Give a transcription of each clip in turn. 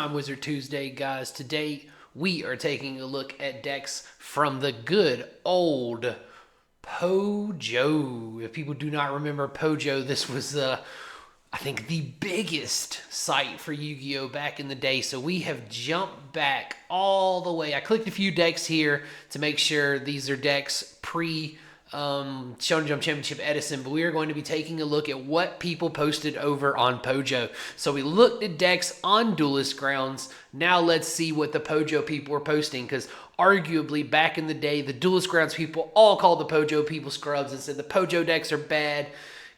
Time Wizard Tuesday, guys. Today we are taking a look at decks from the good old POJO. If people do not remember POJO, this was I think the biggest site for Yu-Gi-Oh back in the day. So we have jumped back all the way. I clicked a few decks here to make sure these are decks pre Shonen Jump Championship Edison, but we are going to be taking a look at what people posted over on POJO. So we looked at decks on Duelist Grounds. Now let's see what the POJO people were posting, because arguably back in the day, the Duelist Grounds people all called the POJO people scrubs and said the POJO decks are bad.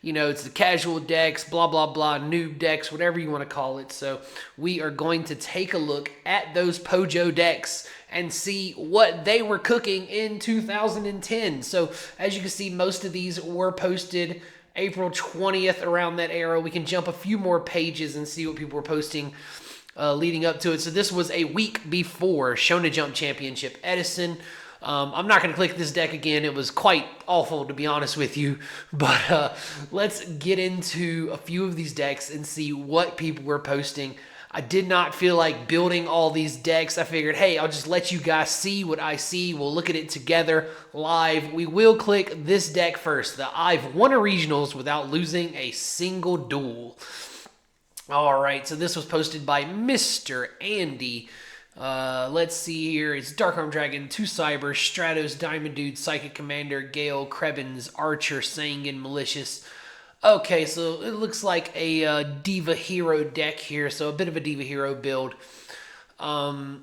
You know, it's the casual decks, blah, blah, blah, noob decks, whatever you want to call it. So we are going to take a look at those POJO decks and see what they were cooking in 2010. So as you can see, most of these were posted April 20th, around that era. We can jump a few more pages and see what people were posting leading up to it. So this was a week before Shonen Jump Championship Edison. I'm not going to click this deck again. It was quite awful, to be honest with you. But let's get into a few of these decks and see what people were posting. I did not feel like building all these decks. I figured, hey, I'll just let you guys see what I see. We'll look at it together live. We will click this deck first. I've won a regionals without losing a single duel. All right, so this was posted by Mr. Andy. Let's see here. It's Dark Arm Dragon, 2 Cyber, Stratos, Diamond Dude, Psychic Commander, Gale, Krebens, Archer, Sangan, Malicious. Okay, so it looks like a Diva Hero deck here, so a bit of a Diva Hero build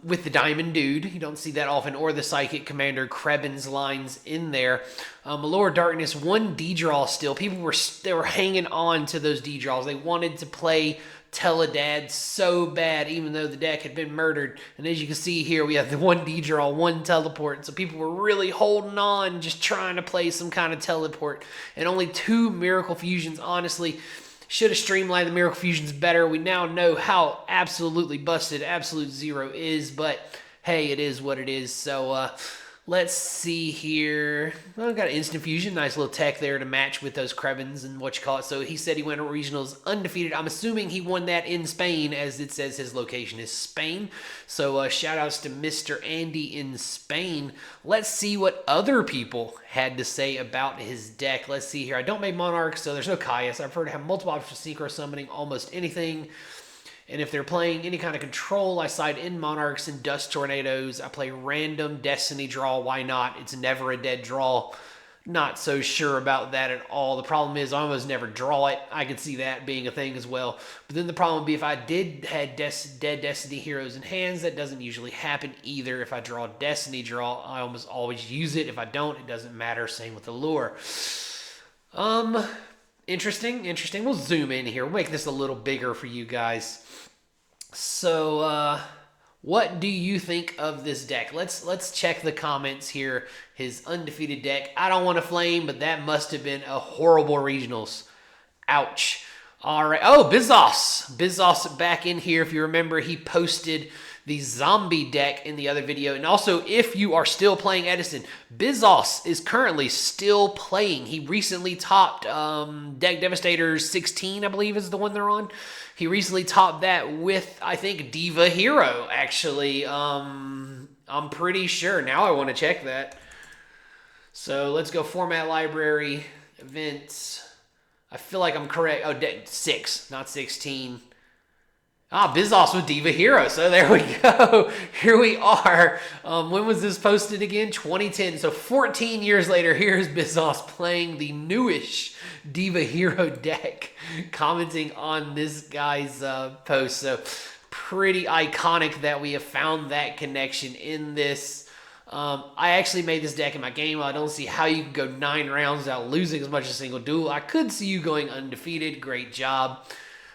with the Diamond Dude. You don't see that often, or the Psychic Commander Krebens lines in there. Allure Darkness, 1 D-Draw still. People were hanging on to those D-Draws. They wanted to play Teledad so bad, even though the deck had been murdered. And as you can see here, we have the 1 D-Draw, 1 Teleport. So people were really holding on, just trying to play some kind of Teleport. And only 2 Miracle Fusions. Honestly, should have streamlined the Miracle Fusions better. We now know how absolutely busted Absolute Zero is, but hey, it is what it is. So let's see here. Well, I've got an Instant Fusion. Nice little tech there to match with those Krebens and what you call it. So he said he went to regionals undefeated. I'm assuming he won that in Spain, as it says his location is Spain. So shout outs to Mr. Andy in Spain. Let's see what other people had to say about his deck. Let's see here. I don't make Monarchs, so there's no Caius. I've heard to have multiple options for Synchro Summoning almost anything. And if they're playing any kind of control, I side in Monarchs and Dust Tornadoes. I play random Destiny draw. Why not? It's never a dead draw. Not so sure about that at all. The problem is I almost never draw it. I could see that being a thing as well. But then the problem would be if I did had dead Destiny heroes in hands, that doesn't usually happen either. If I draw Destiny draw, I almost always use it. If I don't, it doesn't matter. Same with Allure. Interesting. We'll zoom in here. We'll make this a little bigger for you guys. So, what do you think of this deck? Let's check the comments here. His undefeated deck. I don't want to flame, but that must have been a horrible regionals. Ouch. All right. Oh, Bizos. Bizos back in here. If you remember, he posted the zombie deck in the other video. And also, if you are still playing Edison, Bizos is currently still playing. He recently topped Deck Devastators 16, I believe is the one they're on. He recently topped that with, I think, Diva Hero, actually. I'm pretty sure. Now I want to check that. So let's go Format Library, Events. I feel like I'm correct. Oh, 6, not 16. Bizos with Diva Hero. So there we go. Here we are. When was this posted again? 2010. So 14 years later, here's Bizos playing the newish Diva Hero deck, commenting on this guy's post. So pretty iconic that we have found that connection in this. I actually made this deck in my game. I don't see how you can go 9 rounds without losing as much as a single duel. I could see you going undefeated. Great job.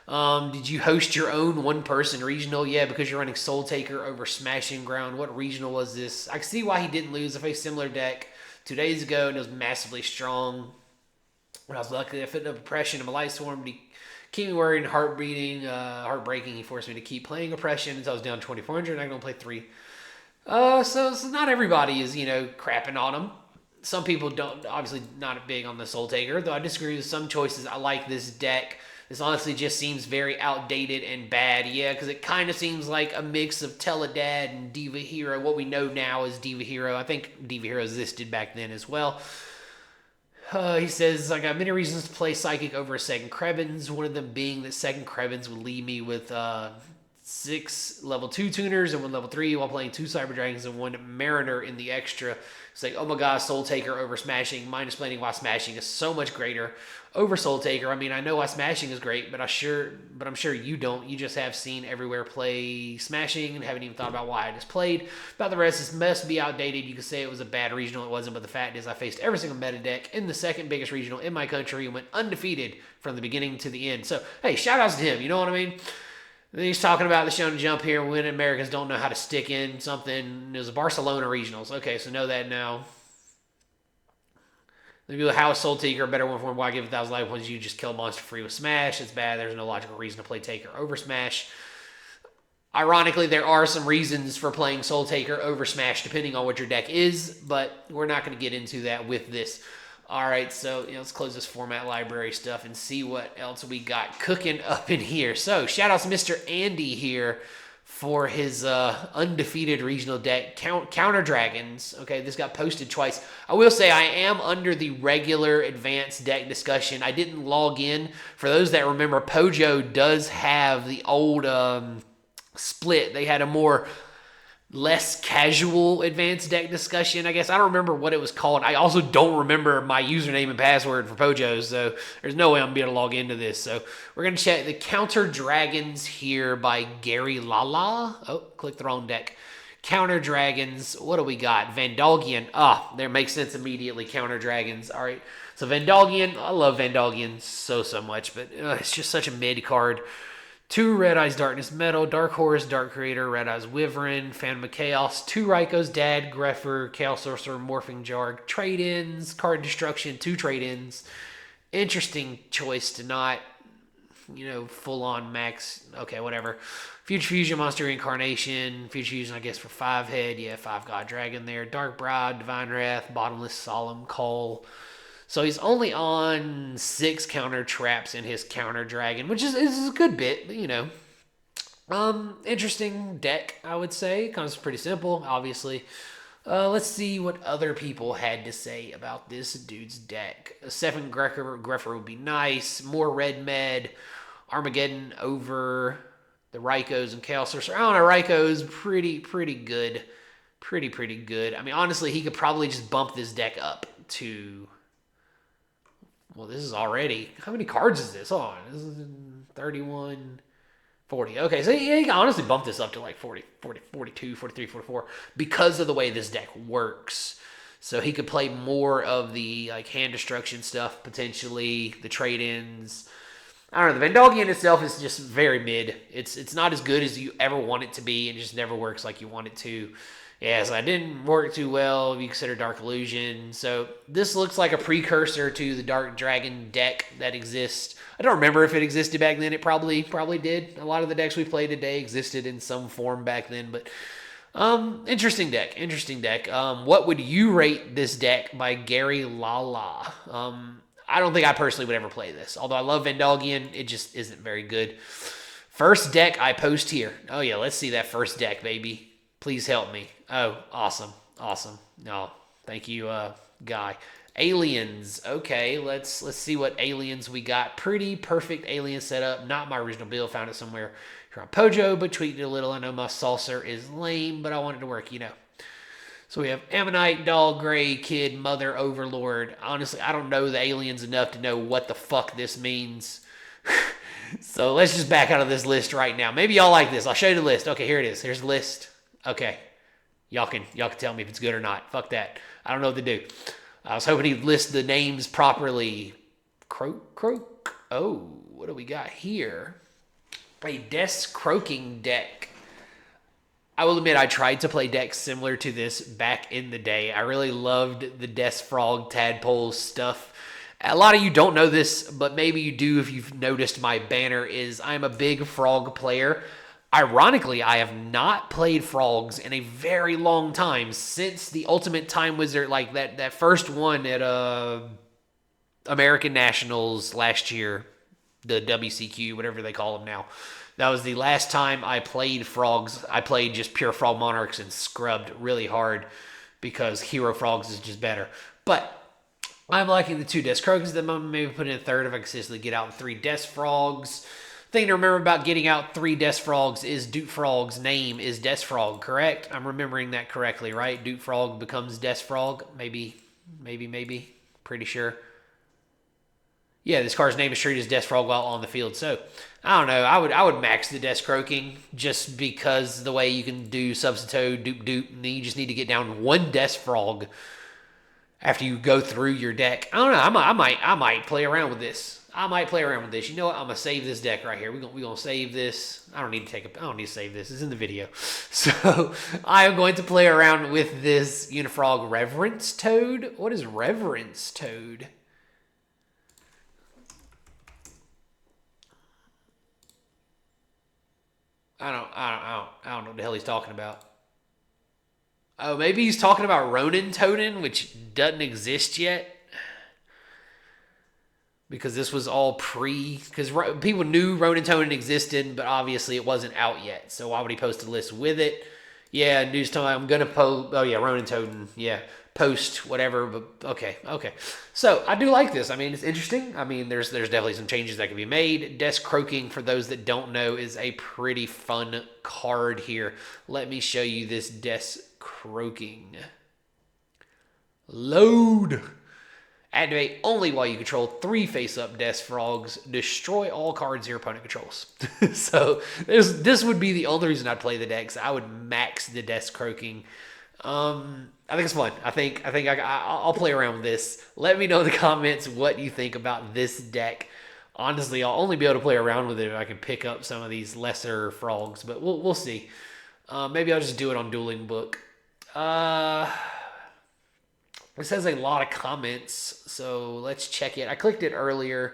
Did you host your own 1-person regional? Yeah, because you're running Soul Taker over Smashing Ground. What regional was this? I can see why he didn't lose. I faced a similar deck 2 days ago, and it was massively strong. When I was lucky, I fit up Oppression in my Light Storm, but he kept me worried and heartbreaking. He forced me to keep playing Oppression until I was down 2,400, and I can only play 3. So not everybody is, crapping on him. Some people don't, obviously not big on the Soul Taker, though I disagree with some choices. I like this deck. This honestly just seems very outdated and bad. Yeah, because it kind of seems like a mix of Teledad and Diva Hero. What we know now is Diva Hero. I think Diva Hero existed back then as well. He says, I got many reasons to play Psychic over second Krebins, one of them being that second Krebins would leave me with 6 level 2 tuners and 1 level 3 while playing 2 Cyber Dragons and 1 Mariner in the extra. It's like, oh my god, Soul Taker over Smashing. Mind explaining why Smashing is so much greater over Soul Taker. I mean, I know why Smashing is great, but I'm sure you don't. You just have seen everywhere play Smashing and haven't even thought about why I just played. About the rest, this must be outdated. You could say it was a bad regional. It wasn't, but the fact is I faced every single meta deck in the second biggest regional in my country and went undefeated from the beginning to the end. So, hey, shout outs to him. You know what I mean? Then he's talking about the Shonen Jump here when Americans don't know how to stick in something. It was a Barcelona regionals. Okay, so know that now. Then people, how is Soul Taker a better one for him? Why give 1,000 life points? You just kill a monster free with Smash. It's bad. There's no logical reason to play Taker over Smash. Ironically, there are some reasons for playing Soul Taker over Smash depending on what your deck is, but we're not going to get into that with this. All right, so let's close this format library stuff and see what else we got cooking up in here. So shout out to Mr. Andy here for his undefeated regional deck, Counter Dragons. Okay, this got posted twice. I will say I am under the regular advanced deck discussion. I didn't log in. For those that remember, POJO does have the old split. They had a more less casual advanced deck discussion, I guess. I don't remember what it was called. I also don't remember my username and password for POJO, so there's no way I'm going to be able to log into this. So we're going to check the Counter Dragons here by Gary Lala. Oh, clicked the wrong deck. Counter Dragons. What do we got? Vandalgian. There makes sense immediately. Counter Dragons. All right. So Vandalgian. I love Vandalgian so much, but it's just such a mid card. 2 Red Eyes Darkness Metal, Dark Horse, Dark Creator, Red Eyes Wyvern, Phantom of Chaos, 2 Raikou, Dad, Greffer, Chaos Sorcerer, Morphing Jarg, trade-ins, Card Destruction, 2 trade-ins. Interesting choice to not, full-on max. Okay, whatever. Future Fusion, Monster Reincarnation, Future Fusion, I guess, for 5 head. Yeah, 5 God Dragon there. Dark Bride, Divine Wrath, Bottomless Solemn Call. So he's only on 6 counter traps in his Counter Dragon, which is a good bit, but, interesting deck, I would say. Comes pretty simple, obviously. Let's see what other people had to say about this dude's deck. A 7 Greffer would be nice. More Red Med. Armageddon over the Raikous and Chaos Sorcerer. I don't know, Raikou's pretty good. Pretty good. I mean, honestly, he could probably just bump this deck up to... Well, this is already... How many cards is this on? This is 31, 40. Okay, so yeah, you can honestly bump this up to like 40, 42, 43, 44 because of the way this deck works. So he could play more of the hand destruction stuff, potentially, the trade-ins. I don't know, the Vandalgian itself is just very mid. It's not as good as you ever want it to be. It just never works like you want it to. Yeah, so that didn't work too well if you consider Dark Illusion. So this looks like a precursor to the Dark Dragon deck that exists. I don't remember if it existed back then. It probably did. A lot of the decks we play today existed in some form back then. But interesting deck. What would you rate this deck by Gary Lala? I don't think I personally would ever play this. Although I love Vandalgian, it just isn't very good. First deck I post here. Oh yeah, let's see that first deck, baby. Please help me. Oh, awesome. No, thank you, guy. Aliens. Okay, let's see what aliens we got. Pretty perfect alien setup. Not my original build. Found it somewhere here on POJO, but tweaked it a little. I know my saucer is lame, but I want it to work, So we have Ammonite, Doll, Gray, Kid, Mother, Overlord. Honestly, I don't know the aliens enough to know what the fuck this means. So let's just back out of this list right now. Maybe y'all like this. I'll show you the list. Okay, here it is. Here's the list. Okay. Y'all can tell me if it's good or not. Fuck that. I don't know what to do. I was hoping he'd list the names properly. Croak. Oh, what do we got here? A Death's Croaking deck. I will admit I tried to play decks similar to this back in the day. I really loved the Death's Frog Tadpole stuff. A lot of you don't know this, but maybe you do if you've noticed my banner is I'm a big frog player. Ironically, I have not played frogs in a very long time since the Ultimate Time Wizard, like that first one at American Nationals last year. the WCQ, whatever they call them now. That was the last time I played Frogs. I played just pure Frog Monarchs and scrubbed really hard because Hero Frogs is just better. But I'm liking the 2 Desk Croakers at the moment. Maybe put in a third if I consistently get out 3 Desk Frogs. Thing to remember about getting out 3 Desk Frogs is Duke Frog's name is Desk Frog, correct? I'm remembering that correctly, right? Duke Frog becomes Desk Frog. Maybe. Pretty sure. Yeah, this card's name is treated as Desk Frog while on the field. So, I don't know. I would max the Desk Croaking just because the way you can do Substitute, Dupe, and then you just need to get down 1 Desk Frog after you go through your deck. I don't know. I might play around with this. You know what? I'm gonna save this deck right here. We're gonna save this. I don't need to save this. It's in the video. So I am going to play around with this Unifrog Reverence Toad. What is Reverence Toad? I don't know what the hell he's talking about. Oh, maybe he's talking about Ronin Toadin, which doesn't exist yet. Because this was all because people knew Ronin Toadin existed, but obviously it wasn't out yet. So why would he post a list with it? Yeah, news time. I'm gonna post. Oh yeah, Ronin Toadin. Yeah, post whatever. But okay. So I do like this. I mean, it's interesting. I mean, there's definitely some changes that can be made. Desk Croaking, for those that don't know, is a pretty fun card here. Let me show you this Desk Croaking. Load. Activate only while you control 3 face-up Desk Frogs. Destroy all cards your opponent controls. So this would be the only reason I'd play the decks. I would max the Desk Croaking. I think it's fun. I think I'll play around with this. Let me know in the comments what you think about this deck. Honestly, I'll only be able to play around with it if I can pick up some of these lesser frogs, but we'll see. Maybe I'll just do it on Dueling Book. This has a lot of comments, so let's check it. I clicked it earlier.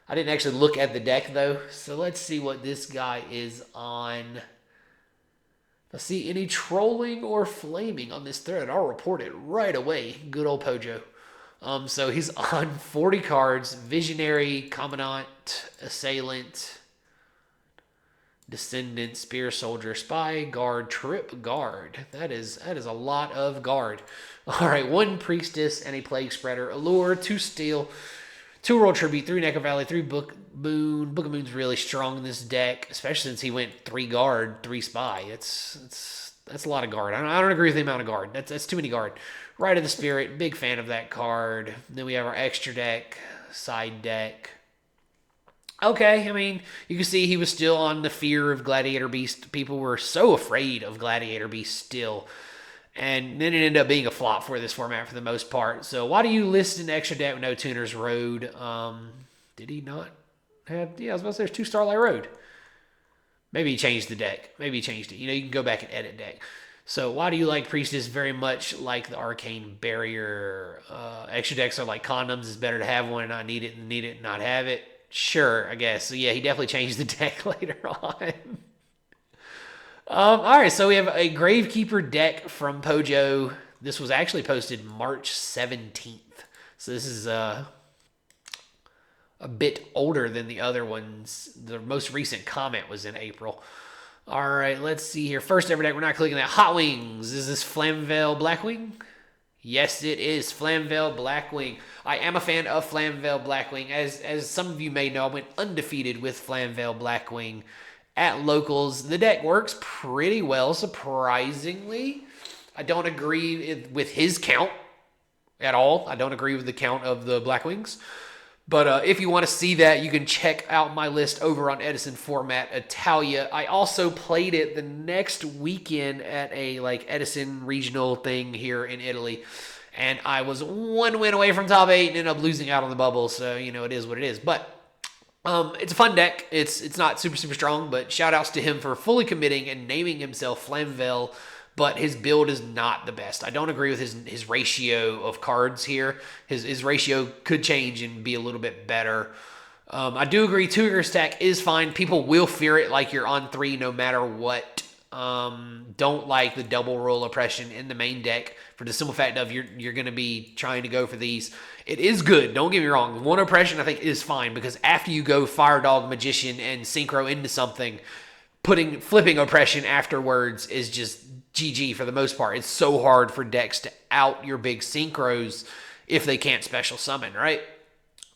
I didn't actually look at the deck, though. So let's see what this guy is on. If I see any trolling or flaming on this thread, I'll report it right away. Good old Pojo. So he's on 40 cards. Visionary, Commandant, Assailant, Descendant, Spear, Soldier, Spy, Guard, Trip, Guard. That is a lot of guard. All right, 1 Priestess and a Plague Spreader. Allure, 2 Steel, 2 Royal Tribute, 3 Necker Valley, 3 Book Moon. Book of Moon's really strong in this deck, especially since he went 3 Guard, 3 Spy. That's a lot of guard. I don't agree with the amount of guard. That's too many guard. Rite of the Spirit, big fan of that card. Then we have our extra deck, side deck. Okay, I mean, you can see he was still on the fear of Gladiator Beast. People were so afraid of Gladiator Beast still. And then it ended up being a flop for this format for the most part. So why do you list an extra deck with no Tuner's Road? Did he not have... Yeah, I was about to say there's 2 Starlight Road. Maybe he changed the deck. Maybe he changed it. You know, you can go back and edit deck. So why do you like Priestess? Very much like the Arcane Barrier. Extra decks are like condoms. It's better to have one and not need it than need it and not have it. Sure, I guess. So yeah, he definitely changed the deck later on. All right, so we have a Gravekeeper deck from Pojo. This was actually posted March 17th. So this is a bit older than the other ones. The most recent comment was in April. All right, let's see here. First ever deck, we're not clicking that. Hot Wings. Is this Flamvell Blackwing? Yes, it is Flamvell Blackwing. I am a fan of Flamvell Blackwing. As some of you may know, I went undefeated with Flamvell Blackwing at locals. The deck works pretty well, surprisingly. I don't agree with his count at all. I don't agree with the count of the Blackwings. But if you want to see that, you can check out my list over on Edison Format Italia. I also played it the next weekend at a Edison regional thing here in Italy. And I was 1 win away from top 8 and ended up losing out on the bubble. So, you know, it is what it is. But it's a fun deck. It's not super strong, but shout outs to him for fully committing and naming himself Flamvell. But his build is not the best. I don't agree with his ratio of cards here. His ratio could change and be a little bit better. I do agree 2 stack is fine. People will fear it like you're on 3 no matter what Don't like the double roll oppression in the main deck for the simple fact of you're going to be trying to go for these. It is good. Don't get me wrong. One oppression I think is fine because after you go Fire Dog, Magician, and Synchro into something, flipping oppression afterwards is just GG for the most part. It's so hard for decks to out your big synchros if they can't special summon, right?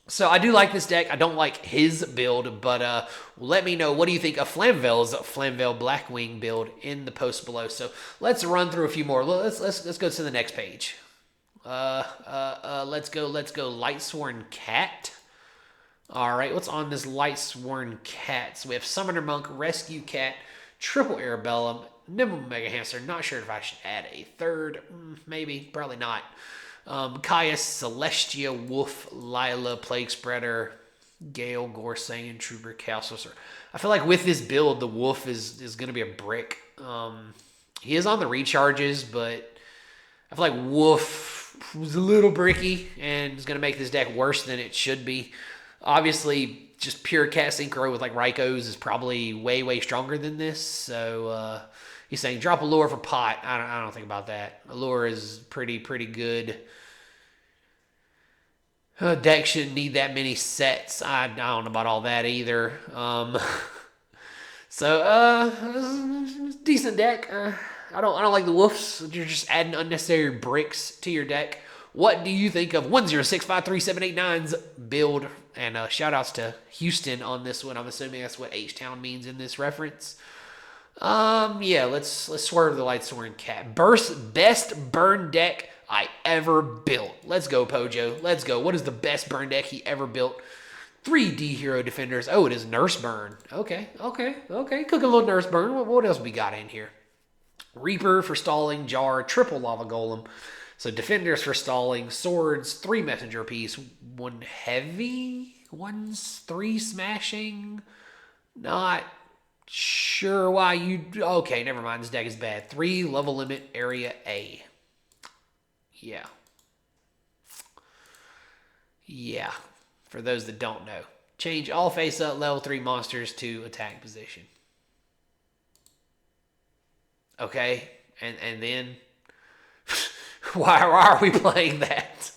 So I do like this deck. I don't like his build, but let me know, what do you think of Flamvel's Flamvel Blackwing build in the post below. So let's run through a few more. Let's go to the next page. Let's go Lightsworn Cat. All right, what's on this Lightsworn Cat? So we have Summoner Monk, Rescue Cat, Triple Arabellum, Nimble Mega Hamster. Not sure if I should add a third. Maybe, probably not. Caius, Celestia, Wolf, Lila, Plague Spreader, Gale, Gorsane, Trooper, Calcifer. I feel like with this build, the Wolf is going to be a brick. He is on the recharges, but I feel like Wolf was a little bricky and is going to make this deck worse than it should be. Obviously, just pure cat synchro with like Raikou is probably way stronger than this. So he's saying drop Allure for pot. I don't think about that. Allure is pretty good. Deck shouldn't need that many sets. I don't know about all that either. Decent deck. I don't like the Wolves. You're just adding unnecessary bricks to your deck. What do you think of 106537889's build? And shout outs to Houston on this one. I'm assuming that's what H-Town means in this reference. Yeah, let's swerve the Lightsworn Cat. Best burn deck I ever built. Let's go, Pojo. Let's go. What is the best burn deck he ever built? 3D Hero Defenders. Oh, it is Nurse Burn. Okay. Cook a little Nurse Burn. What else we got in here? Reaper for stalling, Jar, triple Lava Golem. So Defenders for stalling, Swords, 3 Messenger Piece, 1 heavy, 3 smashing. Not sure why you... Okay, never mind. This deck is bad. 3 level limit area A. Yeah. For those that don't know. Change all face-up level 3 monsters to attack position. Okay, and then... Why are we playing that?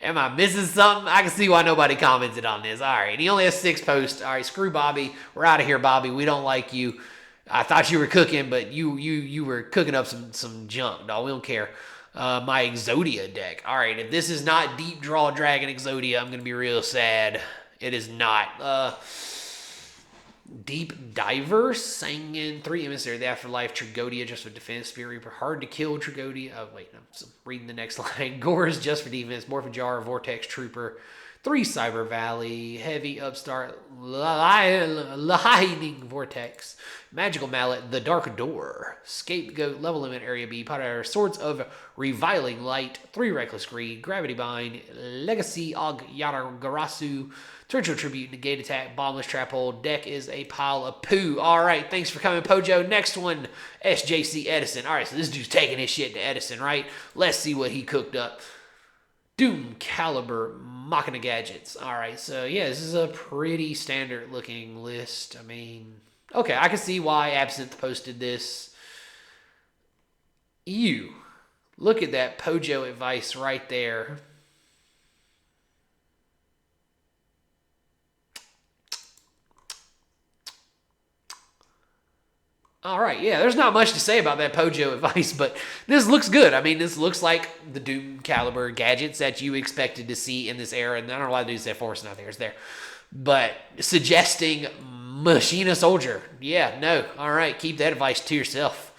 Am I missing something? I can see why nobody commented on this. All right, and he only has 6 posts. All right, screw Bobby. We're out of here, Bobby. We don't like you. I thought you were cooking, but you were cooking up some junk, dog. We don't care. My Exodia deck. All right, if this is not Deep Draw Dragon Exodia, I'm going to be real sad. It is not. Deep Diver, Sangan, 3 Emissary of the Afterlife, Trigodia just for defense, Spirit Reaper, hard to kill Trigodia. Oh, wait, I'm reading the next line. Gores just for defense, Morphin-Jar, Vortex Trooper, 3 Cyber Valley, Heavy Upstart, Lightning Vortex, Magical Mallet, The Dark Door, Scapegoat, Level Limit Area B, Potter, Swords of Reviling Light, 3 Reckless Greed, Gravity Bind, Legacy Og Yara Garasu, Torrential Tribute, Negate Attack, Bombless Trap Hole. Deck is a pile of poo. All right, thanks for coming, Pojo. Next one, SJC Edison. All right, so this dude's taking his shit to Edison, right? Let's see what he cooked up. Doom Caliber, Machina Gadgets. All right, so yeah, this is a pretty standard looking list. I mean, okay, I can see why Absinthe posted this. Ew. Look at that Pojo advice right there. All right, yeah, there's not much to say about that Pojo advice, but this looks good. I mean, this looks like the Doom Caliber gadgets that you expected to see in this era, and I don't know why dudes say Force not there, it's there. But suggesting Machina Soldier. Yeah, no. All right, keep that advice to yourself.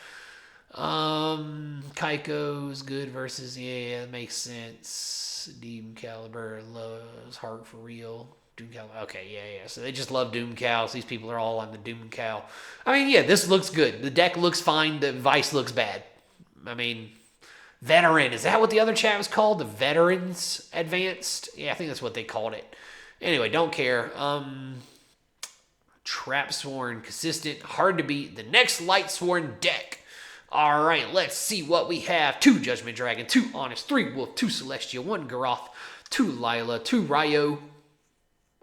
Kaiko's good versus, yeah, it makes sense. Doom Caliber loves Heart for Real. Doom Cow. Okay, yeah. So they just love Doom Cows. These people are all on the Doom Cow. I mean, yeah, this looks good. The deck looks fine. The advice looks bad. I mean, Veteran. Is that what the other chat was called? The Veterans Advanced? Yeah, I think that's what they called it. Anyway, don't care. Trapsworn, consistent, hard to beat. The next Lightsworn deck. All right, let's see what we have. 2 Judgment Dragon, 2 Honest, 3 Wolf, 2 Celestia, 1 Garoth, 2 Lila, 2 Ryo.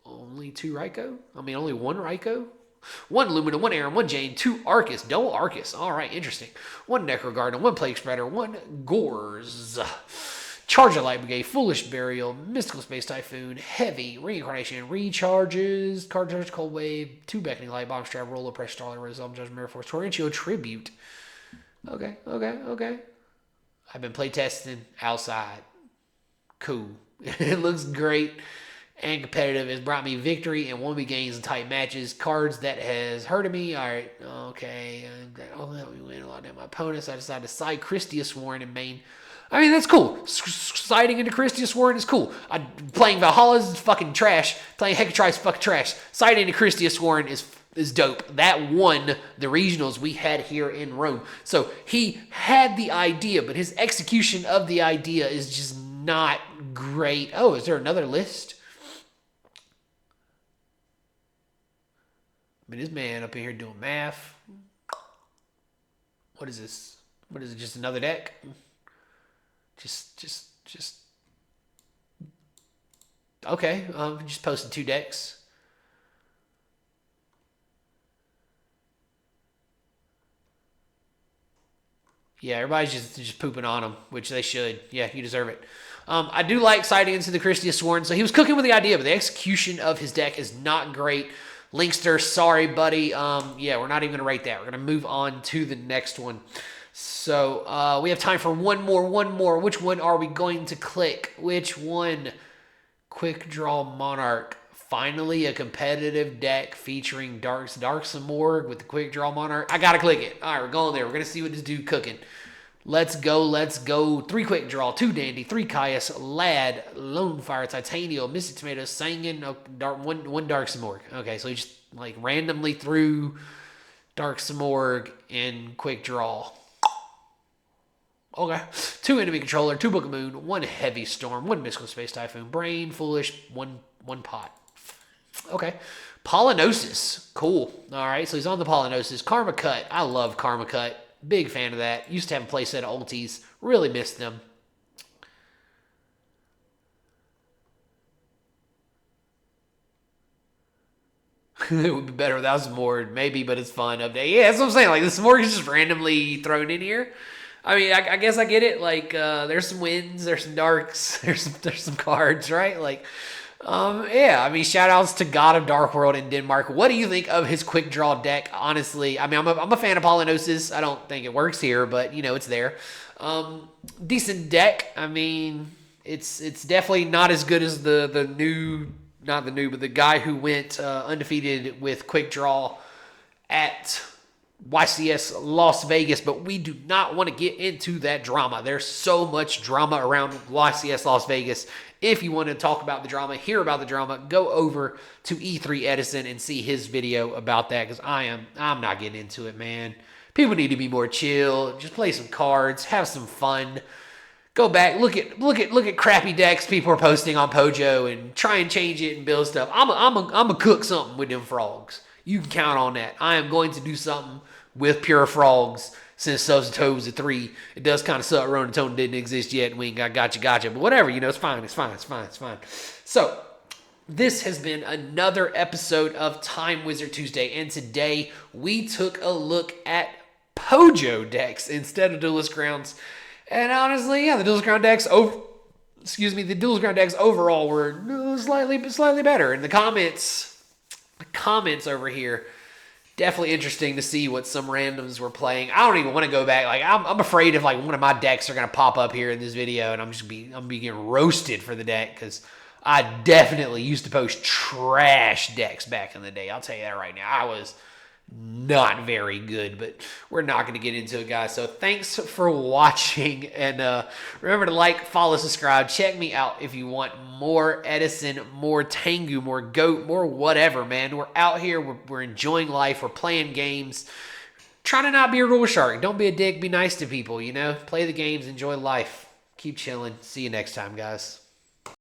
Only 2 Raikou? I mean, only 1 Raikou? 1 Lumina, 1 Aaron, 1 Jane, 2 Arcus, double Arcus. All right, interesting. 1 Necro Garden, 1 Plague Spreader, 1 Gores. Charger Light Brigade, Foolish Burial, Mystical Space Typhoon, Heavy, Reincarnation, Recharges, Card Charge, Cold Wave, 2 Beckoning Light, Bomb Strap, Roller, Pressure Stalling, Resolve, Judgment, Mirror Force, Torrential Tribute. Okay. I've been playtesting outside. Cool. It looks great and competitive. It's brought me victory and won me games in tight matches. Cards that has hurted me. All right. Okay. That'll help me win a lot of my opponents. I decided to side Christia Sworn in main. I mean, that's cool. Siding into Christia Sworn is cool. Playing Valhalla's fucking trash. Playing Hecatrice fucking trash. Siding into Christia Sworn is dope. That won the regionals we had here in Rome. So he had the idea, but his execution of the idea is just not great. Oh, is there another list? I mean, this man up in here doing math. What is this? What is it? Just another deck? Just. Okay. Just posted 2 decks. Yeah, everybody's just pooping on him, which they should. Yeah, you deserve it. I do like siding into the Christia Sworn. So he was cooking with the idea, but the execution of his deck is not great. Linkster, sorry, buddy. Yeah, we're not even going to rate that. We're going to move on to the next one. So we have time for one more. Which one are we going to click? Which one? Quick Draw Monarch. Finally, a competitive deck featuring Dark Samorg with the Quick Draw Monarch. I got to click it. All right, we're going there. We're going to see what this dude cooking. Let's go. 3 Quick Draw, 2 Dandy, 3 Caius, Lad, Lone Fire, Titanium, Mystic Tomato, Sangan, one Dark Samorg. Okay, so he just like randomly threw Dark Samorg in Quick Draw. Okay. 2 Enemy Controller, 2 Book of Moon, 1 Heavy Storm, 1 Mystical Space Typhoon, Brain, Foolish, 1 Pot. Okay. Polynosis. Cool. All right, so he's on the Polynosis. Karma Cut. I love Karma Cut. Big fan of that. Used to have a playset of ultis. Really missed them. It would be better without Samorg, maybe, but it's fun. Update. Yeah, that's what I'm saying. Like, the Samorg is just randomly thrown in here. I mean, I guess I get it. Like, there's some wins, there's some darks, there's some cards, right? Like, yeah. I mean, shout outs to God of Dark World in Denmark. What do you think of his quick draw deck? Honestly, I mean, I'm a fan of Polynosis. I don't think it works here, but you know, it's there. Decent deck. I mean, it's definitely not as good as the new, not the new, but the guy who went undefeated with quick draw at YCS Las Vegas, but we do not want to get into that drama. There's so much drama around YCS Las Vegas. If you want to talk about the drama, hear about the drama, go over to E3 Edison and see his video about that, because I'm not getting into it, man. People need to be more chill. Just play some cards, have some fun. Go back, look at crappy decks people are posting on POJO and try and change it and build stuff. I'm a cook something with them frogs. You can count on that. I am going to do something with pure frogs since Subs and Toes at 3. It does kind of suck. Ronan Tone didn't exist yet, and we ain't got gotcha. But whatever, you know, it's fine. So, this has been another episode of Time Wizard Tuesday, and today we took a look at POJO decks instead of Duelist Grounds. And honestly, yeah, the Duelist Ground decks overall were slightly better. And the comments over here, definitely interesting to see what some randoms were playing. I don't even want to go back. Like, I'm afraid if like one of my decks are gonna pop up here in this video, and I'm getting roasted for the deck, because I definitely used to post trash decks back in the day. I'll tell you that right now. I was not very good, but we're not going to get into it, guys. So thanks for watching, and remember to like, follow, subscribe. Check me out if you want more Edison, more Tengu, more Goat, more whatever, man. We're out here, we're enjoying life, we're playing games, trying to not be a rule shark. Don't be a dick, be nice to people, you know, play the games, enjoy life, keep chilling. See you next time, guys.